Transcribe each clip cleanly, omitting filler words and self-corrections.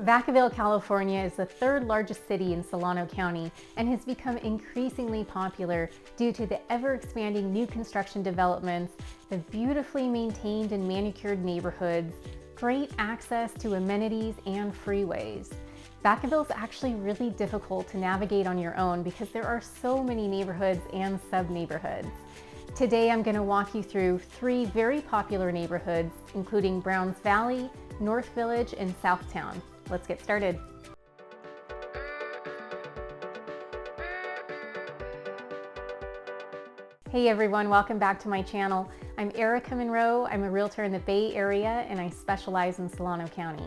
Vacaville, California is the third largest city in Solano County and has become increasingly popular due to the ever-expanding new construction developments, the beautifully maintained and manicured neighborhoods, great access to amenities and freeways. Vacaville is actually really difficult to navigate on your own because there are so many neighborhoods and sub-neighborhoods. Today I'm going to walk you through 3 very popular neighborhoods, including Browns Valley, North Village, and Southtown. Let's get started. Hey everyone, welcome back to my channel. I'm Erica Monroe. I'm a realtor in the Bay Area and I specialize in Solano County.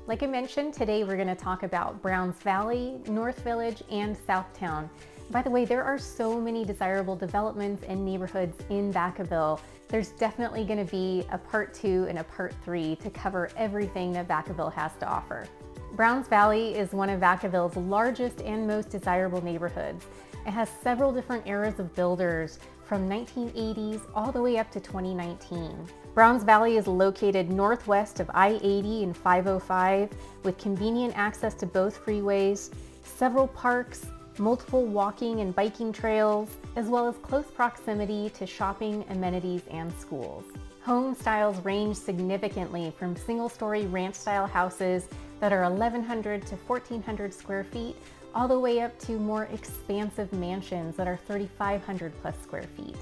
Like I mentioned, today we're going to talk about Browns Valley, North Village, and Southtown. By the way, there are so many desirable developments and neighborhoods in Vacaville. There's definitely going to be a part 2 and a part 3 to cover everything that Vacaville has to offer. Browns Valley is one of Vacaville's largest and most desirable neighborhoods. It has several different eras of builders from 1980s all the way up to 2019. Browns Valley is located northwest of I-80 and 505 with convenient access to both freeways, several parks, multiple walking and biking trails, as well as close proximity to shopping, amenities, and schools. Home styles range significantly from single-story ranch-style houses that are 1,100 to 1,400 square feet, all the way up to more expansive mansions that are 3,500 plus square feet.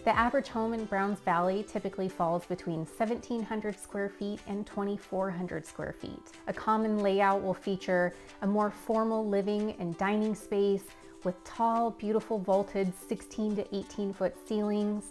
The average home in Browns Valley typically falls between 1,700 square feet and 2,400 square feet. A common layout will feature a more formal living and dining space with tall, beautiful vaulted 16 to 18 foot ceilings,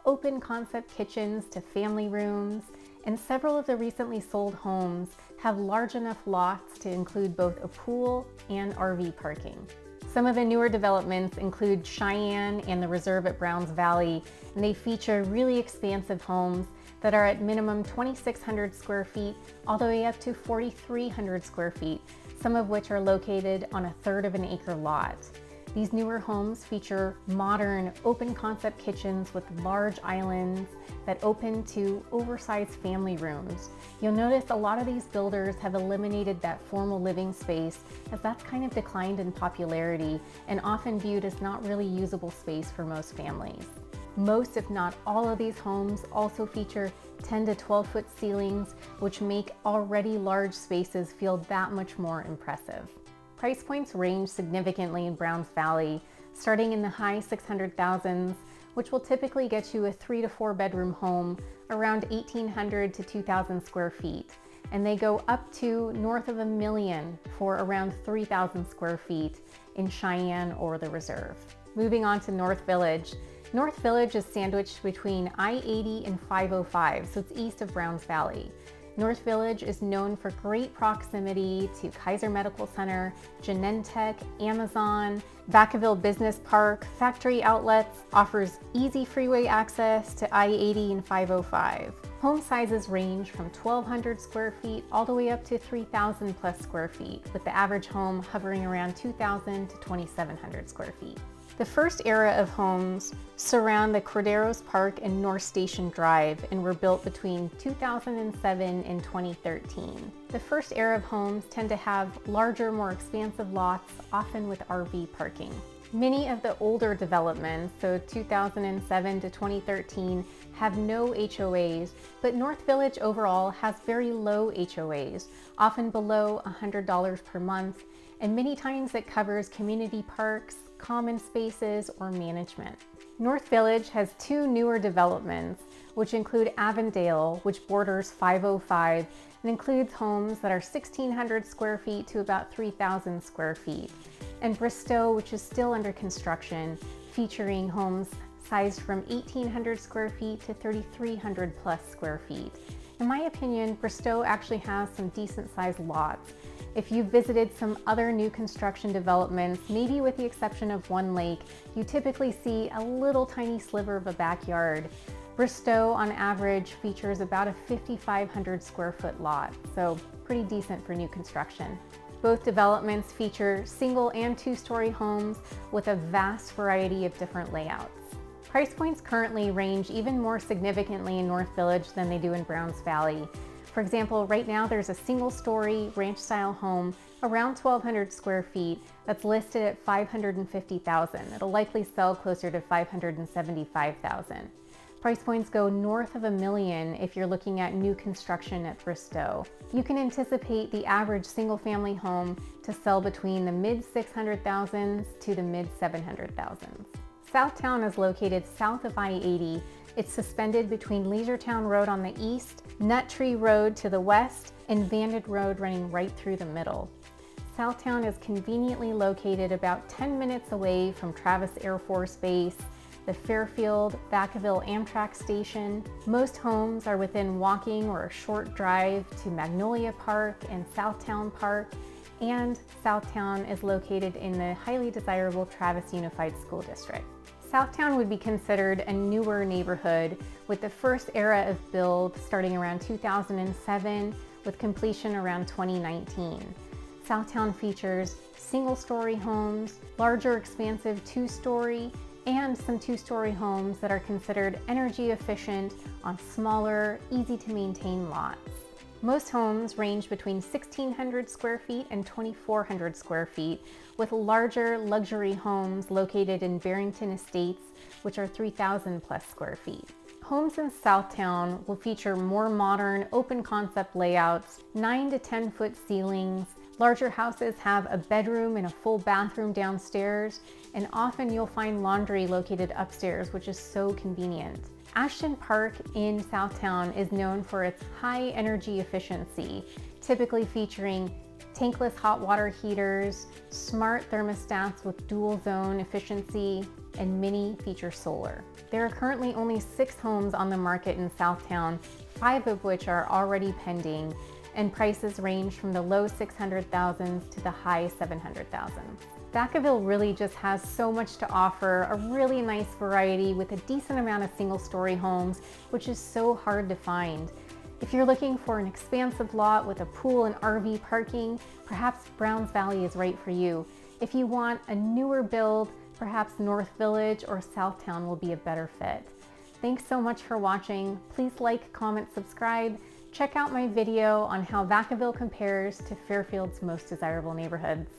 open concept kitchens to family rooms, and several of the recently sold homes have large enough lots to include both a pool and RV parking. Some of the newer developments include Cheyenne and the Reserve at Browns Valley, and they feature really expansive homes that are at minimum 2,600 square feet all the way up to 4,300 square feet, some of which are located on 1/3 of an acre lot. These newer homes feature modern, open concept kitchens with large islands that open to oversized family rooms. You'll notice a lot of these builders have eliminated that formal living space as that's kind of declined in popularity and often viewed as not really usable space for most families. Most, if not all of these homes also feature 10 to 12 foot ceilings, which make already large spaces feel that much more impressive. Price points range significantly in Browns Valley, starting in the high 600,000s, which will typically get you a 3 to 4 bedroom home around 1,800 to 2,000 square feet. And they go up to north of $1 million for around 3,000 square feet in Cheyenne or the Reserve. Moving on to North Village. North Village is sandwiched between I-80 and 505, so it's east of Browns Valley. North Village is known for great proximity to Kaiser Medical Center, Genentech, Amazon, Vacaville Business Park, factory outlets, offers easy freeway access to I-80 and 505. Home sizes range from 1,200 square feet all the way up to 3,000 plus square feet, with the average home hovering around 2,000 to 2,700 square feet. The first era of homes surround the Corderos Park and North Station Drive and were built between 2007 and 2013. The first era of homes tend to have larger, more expansive lots, often with RV parking. Many of the older developments, so 2007 to 2013, have no HOAs, but North Village overall has very low HOAs, often below $100 per month, and many times it covers community parks, common spaces, or management. North Village has 2 newer developments, which include Avondale, which borders 505 and includes homes that are 1,600 square feet to about 3,000 square feet, and Bristol, which is still under construction, featuring homes sized from 1,800 square feet to 3,300 plus square feet. In my opinion, Bristol actually has some decent sized lots. If you've visited some other new construction developments, maybe with the exception of one lake, you typically see a little tiny sliver of a backyard. Bristol, on average, features about a 5,500 square foot lot, so pretty decent for new construction. Both developments feature single and 2-story homes with a vast variety of different layouts. Price points currently range even more significantly in North Village than they do in Browns Valley. For example, right now there's a single-story ranch-style home around 1,200 square feet that's listed at $550,000. It'll likely sell closer to $575,000. Price points go north of $1 million if you're looking at new construction at Bristol. You can anticipate the average single-family home to sell between the mid-600,000s to the mid-700,000s. Southtown is located south of I-80. It's suspended between Leisuretowne Road on the east, Nut Tree Road to the west, and Vanded Road running right through the middle. Southtown is conveniently located about 10 minutes away from Travis Air Force Base, the Fairfield Vacaville Amtrak station. Most homes are within walking or a short drive to Magnolia Park and Southtown Park, and Southtown is located in the highly desirable Travis Unified School District. Southtown would be considered a newer neighborhood with the first era of build starting around 2007 with completion around 2019. Southtown features single-story homes, larger expansive two-story, and some two-story homes that are considered energy efficient on smaller, easy-to-maintain lots. Most homes range between 1,600 square feet and 2,400 square feet, with larger luxury homes located in Barrington Estates, which are 3,000 plus square feet. Homes in Southtown will feature more modern, open concept layouts, 9 to 10 foot ceilings. Larger houses have a bedroom and a full bathroom downstairs, and often you'll find laundry located upstairs, which is so convenient. Ashton Park in Southtown is known for its high energy efficiency, typically featuring tankless hot water heaters, smart thermostats with dual zone efficiency, and mini feature solar. There are currently only 6 homes on the market in Southtown, 5 of which are already pending, and prices range from the low 600,000s to the high 700,000s. Vacaville really just has so much to offer, a really nice variety with a decent amount of single-story homes, which is so hard to find. If you're looking for an expansive lot with a pool and RV parking, perhaps Browns Valley is right for you. If you want a newer build, perhaps North Village or Southtown will be a better fit. Thanks so much for watching. Please like, comment, subscribe. Check out my video on how Vacaville compares to Fairfield's most desirable neighborhoods.